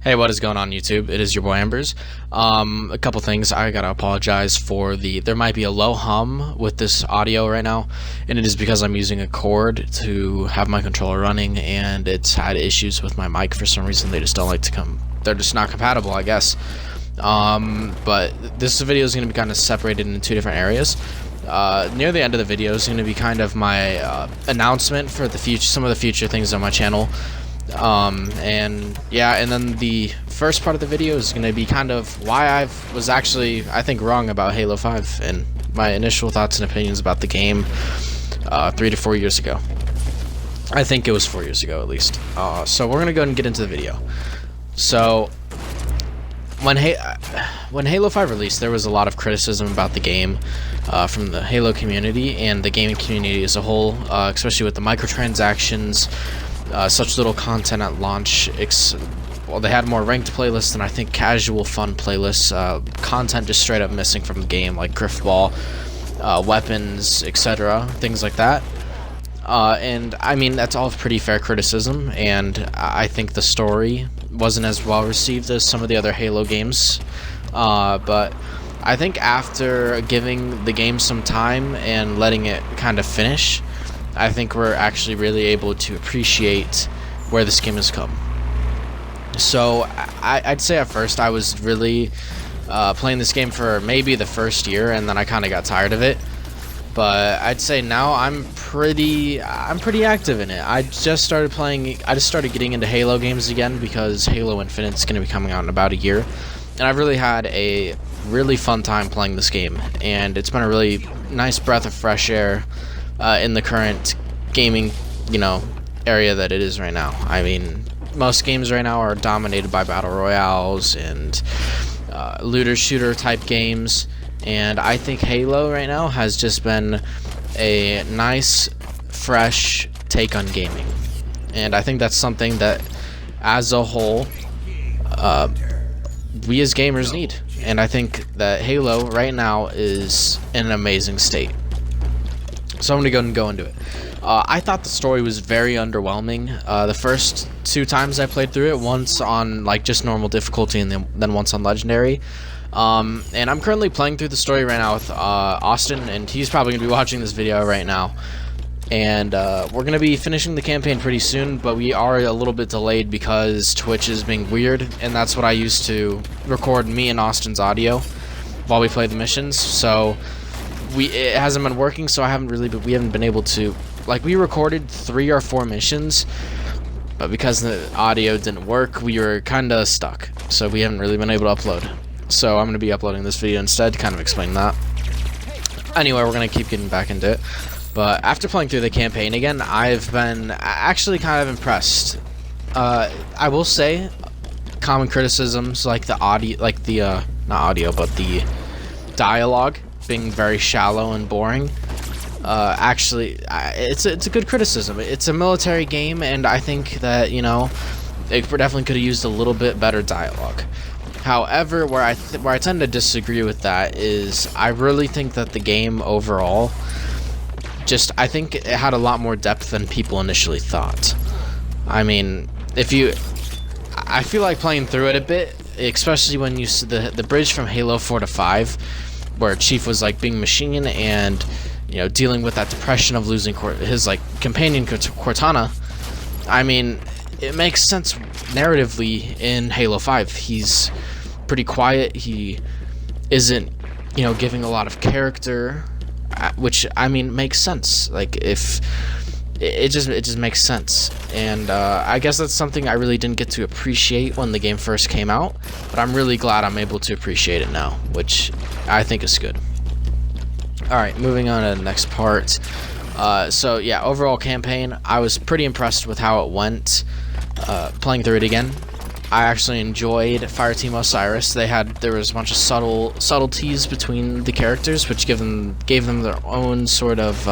Hey, what is going on YouTube? It is your boy Embers. A couple things. I gotta apologize for there might be a low hum with this audio right now, and it is because I'm using a cord to have my controller running, and it's had issues with my mic for some reason. They just don't like to come. They're just not compatible, I guess. But this video is gonna be kind of separated into two different areas. Near the end of the video is going to be kind of my announcement for the future, some of the future things on my channel. And then the first part of the video is going to be kind of why I was actually, I think, wrong about Halo 5 and my initial thoughts and opinions about the game 3 to 4 years ago. I think it was 4 years ago at least. So we're going to go and get into the video. So when Halo 5 released, there was a lot of criticism about the game from the Halo community and the gaming community as a whole, especially with the microtransactions, such little content at launch. Well, they had more ranked playlists than I think casual fun playlists. Content just straight up missing from the game, like Griffball, weapons, etc., things like that. And I mean, that's all pretty fair criticism, and I think the story wasn't as well received as some of the other Halo games. But I think after giving the game some time and letting it kind of finish, I think we're actually really able to appreciate where this game has come. So I'd say at first I was really playing this game for maybe the first year, and then I kind of got tired of it. But I'd say now I'm pretty active in it. I just started getting into Halo games again because Halo Infinite is going to be coming out in about a year, and I've really had a really fun time playing this game, and it's been a really nice breath of fresh air in the current gaming, area that it is right now. I mean, most games right now are dominated by battle royales and looter shooter type games. And I think Halo right now has just been a nice, fresh take on gaming. And I think that's something that, as a whole, we as gamers need. And I think that Halo right now is in an amazing state. So I'm going to go into it. I thought the story was very underwhelming. The first 2 times I played through it, once on just normal difficulty and then once on legendary. And I'm currently playing through the story right now with Austin, and he's probably going to be watching this video right now. And we're going to be finishing the campaign pretty soon, but we are a little bit delayed because Twitch is being weird, and that's what I use to record me and Austin's audio while we play the missions. So it hasn't been working, so we haven't been able to, we recorded 3 or 4 missions, but because the audio didn't work, we were kind of stuck, so we haven't really been able to upload. So I'm going to be uploading this video instead to kind of explain that. Anyway, we're going to keep getting back into it. But after playing through the campaign again, I've been actually kind of impressed. I will say, common criticisms like the audio, not audio, but the dialogue being very shallow and boring. Actually, it's a good criticism. It's a military game, and I think that they definitely could have used a little bit better dialogue. However, where I tend to disagree with that is I really think that the game overall, I think it had a lot more depth than people initially thought. I mean, I feel like playing through it a bit, especially when you see the bridge from Halo 4 to 5, where Chief was being machine and dealing with that depression of losing his companion Cortana. I mean, it makes sense narratively in Halo 5. He's pretty quiet. He isn't, giving a lot of character, which I mean makes sense. If it just makes sense, and I guess that's something I really didn't get to appreciate when the game first came out. But I'm really glad I'm able to appreciate it now, which I think is good. All right, moving on to the next part. So yeah, overall campaign, I was pretty impressed with how it went. Playing through it again, I actually enjoyed Fireteam Osiris. There was a bunch of subtleties between the characters, which gave them their own sort of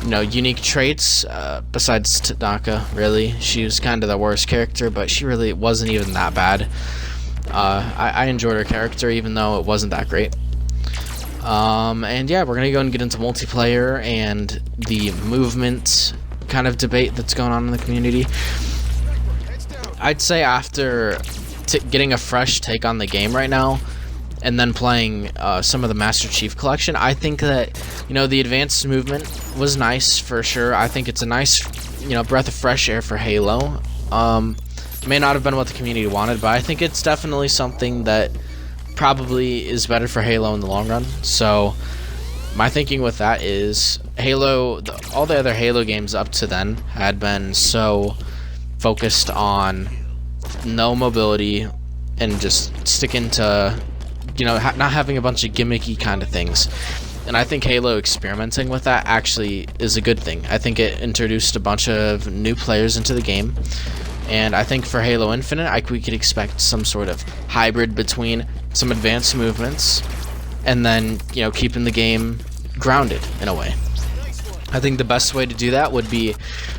unique traits. Besides Tanaka, really, she was kind of the worst character, but she really wasn't even that bad. I enjoyed her character, even though it wasn't that great. And yeah, we're gonna go and get into multiplayer and the movement kind of debate that's going on in the community. I'd say after getting a fresh take on the game right now, and then playing some of the Master Chief Collection, I think that, you know, the advanced movement was nice for sure. I think it's a nice, you know, breath of fresh air for Halo. May not have been what the community wanted, but I think it's definitely something that probably is better for Halo in the long run. So my thinking with that is Halo, all the other Halo games up to then had been so focused on no mobility and just sticking to, you know, not having a bunch of gimmicky kind of things. And I think Halo experimenting with that actually is a good thing. I think it introduced a bunch of new players into the game. And I think for Halo Infinite, we could expect some sort of hybrid between some advanced movements and then, you know, keeping the game grounded in a way. I think the best way to do that would be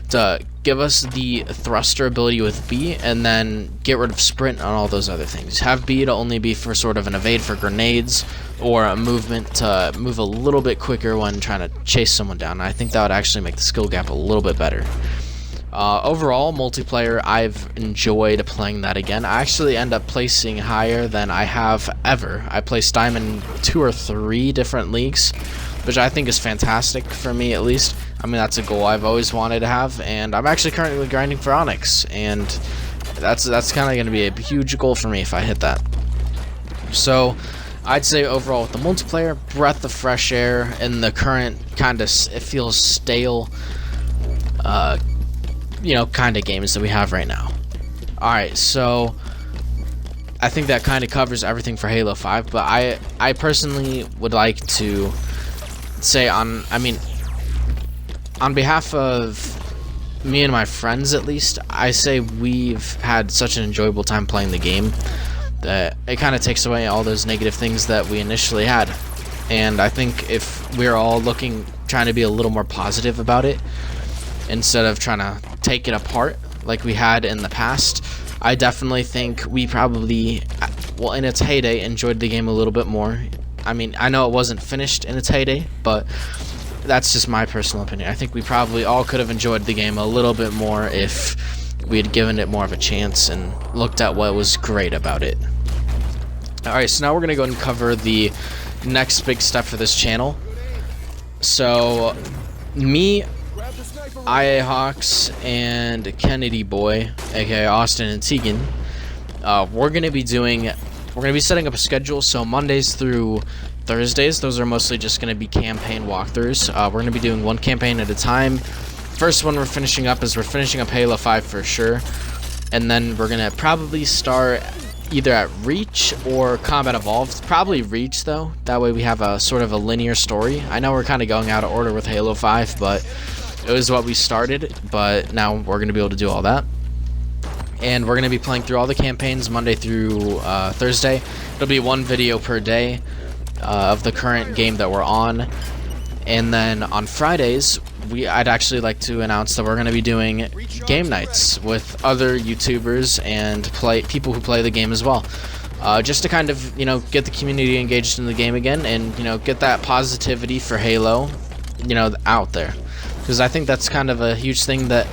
to give us the thruster ability with B and then get rid of sprint on all those other things. Have B to only be for sort of an evade for grenades or a movement to move a little bit quicker when trying to chase someone down. I think that would actually make the skill gap a little bit better. Overall, multiplayer, I've enjoyed playing that again. I actually end up placing higher than I have ever. I placed Diamond 2 or 3 different leagues, which I think is fantastic for me, at least. I mean, that's a goal I've always wanted to have, and I'm actually currently grinding for Onyx, and that's kind of going to be a huge goal for me if I hit that. So I'd say overall with the multiplayer, breath of fresh air, and the current kind of, it feels stale, you know, kind of games that we have right now. Alright, so I think that kind of covers everything for Halo 5, but I personally would like to say on behalf of me and my friends, at least, I say we've had such an enjoyable time playing the game that it kind of takes away all those negative things that we initially had. And I think if we're all trying to be a little more positive about it, instead of trying to take it apart like we had in the past, I definitely think we probably, well, in its heyday, enjoyed the game a little bit more. I mean, I know it wasn't finished in its heyday, but that's just my personal opinion. I think we probably all could have enjoyed the game a little bit more if we had given it more of a chance and looked at what was great about it. Alright, so now we're going to go and cover the next big step for this channel. So, me, IA Hawks, and Kennedy Boy, aka Austin and Tegan, we're going to be setting up a schedule. So Mondays through Thursdays, those are mostly just going to be campaign walkthroughs. We're going to be doing one campaign at a time. First one we're finishing up Halo 5 for sure, and then we're going to probably start either at Reach or Combat Evolved. Probably Reach, though. That way we have a sort of a linear story. I know we're kind of going out of order with Halo 5, but it was what we started, but now we're going to be able to do all that. And we're going to be playing through all the campaigns Monday through Thursday. It'll be one video per day of the current game that we're on. And then on Fridays, I'd actually like to announce that we're going to be doing game nights with other YouTubers and people who play the game as well. Just to kind of, you know, get the community engaged in the game again and, you know, get that positivity for Halo, you know, out there. Because I think that's kind of a huge thing that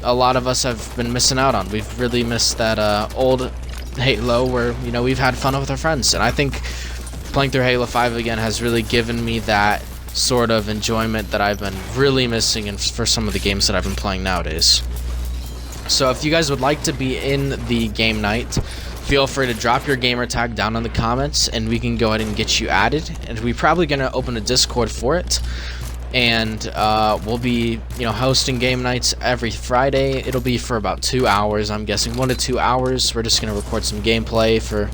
a lot of us have been missing out on. We've really missed that old Halo where, you know, we've had fun with our friends. And I think playing through Halo 5 again has really given me that sort of enjoyment that I've been really missing for some of the games that I've been playing nowadays. So if you guys would like to be in the game night, feel free to drop your gamer tag down in the comments and we can go ahead and get you added. And we're probably going to open a Discord for it. And we'll be, you know, hosting game nights every Friday. It'll be for about 2 hours, I'm guessing 1 to 2 hours. We're just gonna record some gameplay for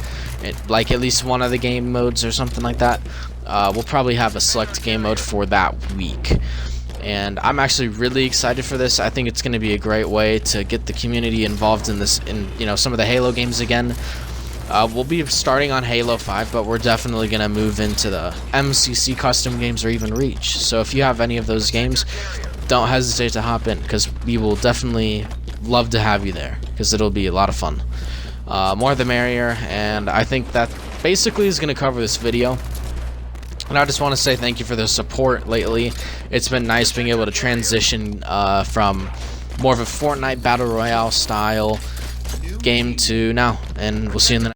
like at least one of the game modes or something like that. We'll probably have a select game mode for that week. And I'm actually really excited for this. I think it's going to be a great way to get the community involved in this, in, you know, some of the Halo games again. We'll be starting on Halo 5, but we're definitely going to move into the MCC custom games or even Reach. So if you have any of those games, don't hesitate to hop in, because we will definitely love to have you there, because it'll be a lot of fun. More the merrier, and I think that basically is going to cover this video. And I just want to say thank you for the support lately. It's been nice being able to transition from more of a Fortnite Battle Royale style game to now, and we'll see you in the next